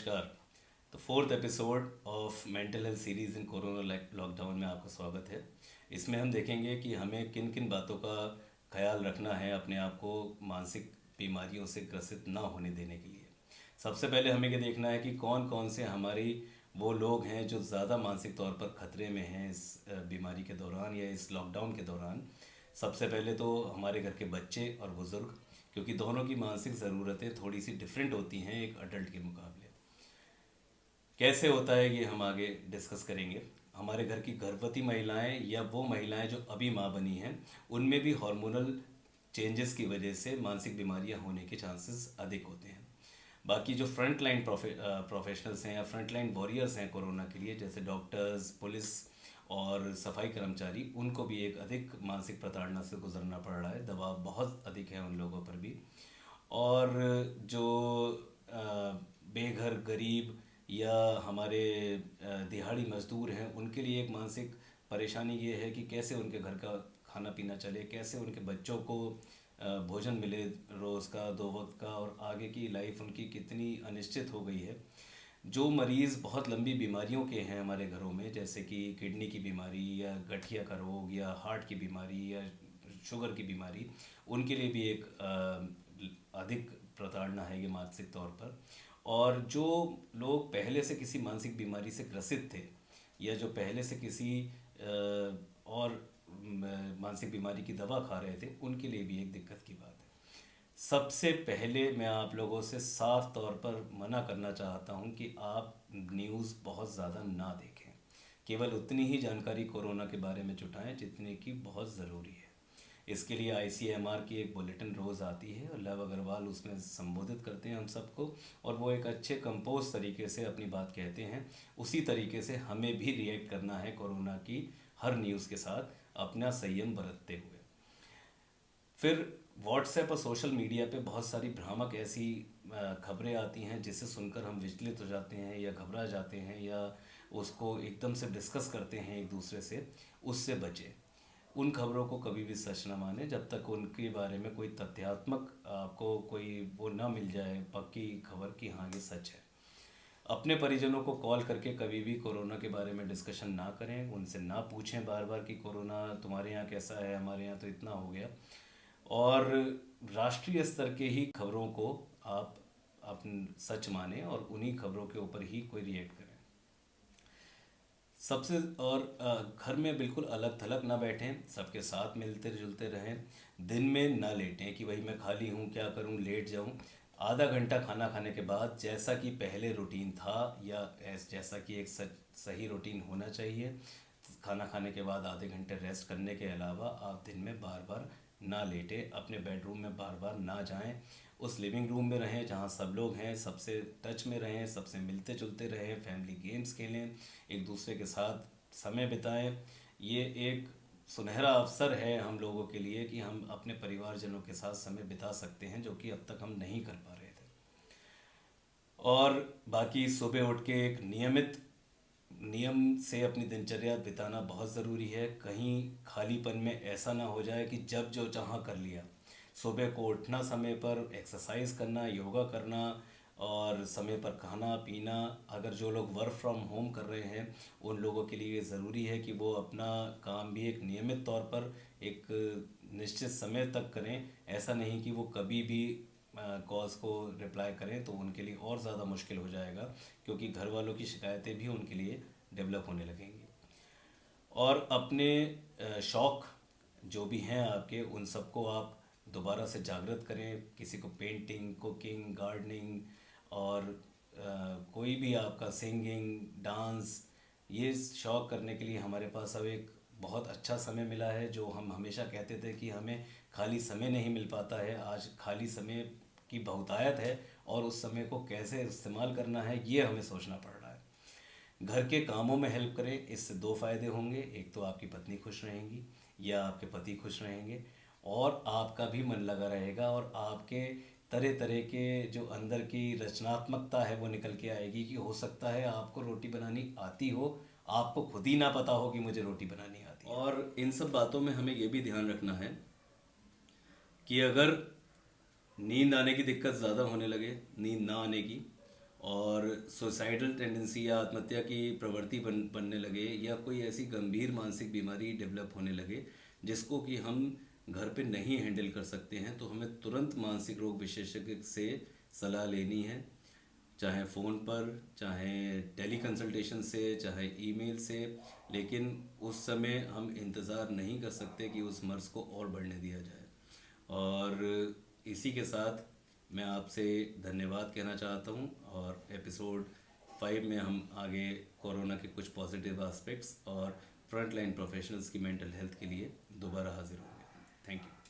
नमस्कार। तो fourth episode of mental health series in corona lockdown में आपका स्वागत है। इसमें हम देखेंगे कि हमें किन किन बातों का ख्याल रखना है अपने आप को मानसिक बीमारियों से ग्रसित ना होने देने के लिए। सबसे पहले हमें ये देखना है कि कौन कौन से हमारी वो लोग हैं जो ज़्यादा मानसिक तौर पर ख़तरे में हैं इस बीमारी के दौरान या इस लॉकडाउन के दौरान। सबसे पहले तो हमारे घर के बच्चे और बुज़ुर्ग, क्योंकि दोनों की मानसिक ज़रूरतें थोड़ी सी डिफरेंट होती हैं एक अडल्ट के मुकाबले। कैसे होता है ये हम आगे डिस्कस करेंगे। हमारे घर की गर्भवती महिलाएं या वो महिलाएं जो अभी माँ बनी हैं, उनमें भी हार्मोनल चेंजेस की वजह से मानसिक बीमारियां होने के चांसेस अधिक होते हैं। बाकी जो फ्रंट लाइन प्रोफेशनल्स हैं या फ्रंट लाइन वॉरियर्स हैं कोरोना के लिए, जैसे डॉक्टर्स, पुलिस और सफाई कर्मचारी, उनको भी एक अधिक मानसिक प्रताड़ना से गुजरना पड़ रहा है। दबाव बहुत अधिक है उन लोगों पर भी। और जो बेघर गरीब या हमारे दिहाड़ी मजदूर हैं, उनके लिए एक मानसिक परेशानी ये है कि कैसे उनके घर का खाना पीना चले, कैसे उनके बच्चों को भोजन मिले रोज़ का 2 वक्त का, और आगे की लाइफ उनकी कितनी अनिश्चित हो गई है। जो मरीज़ बहुत लंबी बीमारियों के हैं हमारे घरों में, जैसे कि किडनी की बीमारी या गठिया का रोग या हार्ट की बीमारी या शुगर की बीमारी, उनके लिए भी एक अधिक प्रताड़ना है ये मानसिक तौर पर। और जो लोग पहले से किसी मानसिक बीमारी से ग्रसित थे या जो पहले से किसी और मानसिक बीमारी की दवा खा रहे थे, उनके लिए भी एक दिक्कत की बात है। सबसे पहले मैं आप लोगों से साफ तौर पर मना करना चाहता हूं कि आप न्यूज़ बहुत ज़्यादा ना देखें। केवल उतनी ही जानकारी कोरोना के बारे में जुटाएं जितने की बहुत ज़रूरी है। इसके लिए आईसीएमआर की एक बुलेटिन रोज़ आती है और लव अग्रवाल उसमें संबोधित करते हैं हम सबको, और वो एक अच्छे कंपोज तरीके से अपनी बात कहते हैं। उसी तरीके से हमें भी रिएक्ट करना है कोरोना की हर न्यूज़ के साथ, अपना संयम बरतते हुए। फिर व्हाट्सएप और सोशल मीडिया पे बहुत सारी भ्रामक ऐसी खबरें आती हैं जिसे सुनकर हम विचलित हो जाते हैं या घबरा जाते हैं या उसको एकदम से डिस्कस करते हैं एक दूसरे से। उससे बचें। उन खबरों को कभी भी सच ना माने जब तक उनके बारे में कोई तथ्यात्मक आपको कोई वो ना मिल जाए, पक्की खबर कि हाँ ये सच है। अपने परिजनों को कॉल करके कभी भी कोरोना के बारे में डिस्कशन ना करें, उनसे ना पूछें बार बार कि कोरोना तुम्हारे यहाँ कैसा है, हमारे यहाँ तो इतना हो गया। और राष्ट्रीय स्तर के ही खबरों को आप अपन सच माने और उन्हीं खबरों के ऊपर ही कोई रिएक्ट करें। सबसे और घर में बिल्कुल अलग थलग ना बैठें, सबके साथ मिलते जुलते रहें। दिन में ना लेटें कि भाई मैं खाली हूँ क्या करूँ लेट जाऊँ। आधा घंटा खाना खाने के बाद जैसा कि पहले रूटीन था या जैसा कि एक सही रूटीन होना चाहिए, खाना खाने के बाद आधे घंटे रेस्ट करने के अलावा आप दिन में बार बार ना लेटें, अपने बेडरूम में बार बार ना जाएं। उस लिविंग रूम में रहें जहां सब लोग हैं, सबसे टच में रहें, सबसे मिलते जुलते रहें, फैमिली गेम्स खेलें, एक दूसरे के साथ समय बिताएं। ये एक सुनहरा अवसर है हम लोगों के लिए कि हम अपने परिवारजनों के साथ समय बिता सकते हैं, जो कि अब तक हम नहीं कर पा रहे थे। और बाकी सुबह उठ के एक नियम से अपनी दिनचर्या बिताना बहुत ज़रूरी है। कहीं खालीपन में ऐसा ना हो जाए कि जब जो चाहा कर लिया। सुबह को उठना, समय पर एक्सरसाइज करना, योगा करना और समय पर खाना पीना। अगर जो लोग वर्क फ्रॉम होम कर रहे हैं उन लोगों के लिए ज़रूरी है कि वो अपना काम भी एक नियमित तौर पर एक निश्चित समय तक करें। ऐसा नहीं कि वो कभी भी कॉल्स को रिप्लाई करें, तो उनके लिए और ज़्यादा मुश्किल हो जाएगा, क्योंकि घर वालों की शिकायतें भी उनके लिए डेवलप होने लगेंगी। और अपने शौक़ जो भी हैं आपके, उन सबको आप दोबारा से जागृत करें। किसी को पेंटिंग, कुकिंग, गार्डनिंग और कोई भी आपका सिंगिंग, डांस, ये शौक़ करने के लिए हमारे पास अब एक बहुत अच्छा समय मिला है। जो हम हमेशा कहते थे कि हमें खाली समय नहीं मिल पाता है, आज खाली समय की बहुतायत है और उस समय को कैसे इस्तेमाल करना है ये हमें सोचना पड़ रहा है। घर के कामों में हेल्प करें, इससे 2 फ़ायदे होंगे। एक तो आपकी पत्नी खुश रहेंगी या आपके पति खुश रहेंगे और आपका भी मन लगा रहेगा और आपके तरह तरह के जो अंदर की रचनात्मकता है वो निकल के आएगी कि हो सकता है आपको रोटी बनानी आती हो, आपको खुद ही ना पता हो कि मुझे रोटी बनानी आती है। और इन सब बातों में हमें ये भी ध्यान रखना है कि अगर नींद आने की दिक्कत ज़्यादा होने लगे, नींद ना आने की, और सुसाइडल टेंडेंसी या आत्महत्या की प्रवृत्ति बनने लगे, या कोई ऐसी गंभीर मानसिक बीमारी डेवलप होने लगे जिसको कि हम घर पे नहीं हैंडल कर सकते हैं, तो हमें तुरंत मानसिक रोग विशेषज्ञ से सलाह लेनी है, चाहे फ़ोन पर, चाहे टेली कंसल्टेशन से, चाहे ईमेल से। लेकिन उस समय हम इंतज़ार नहीं कर सकते कि उस मर्ज़ को और बढ़ने दिया जाए। और इसी के साथ मैं आपसे धन्यवाद कहना चाहता हूँ, और एपिसोड 5 में हम आगे कोरोना के कुछ पॉजिटिव एस्पेक्ट्स और फ्रंट लाइन प्रोफेशनल्स की मेंटल हेल्थ के लिए दोबारा हाजिर होंगे। Thank you.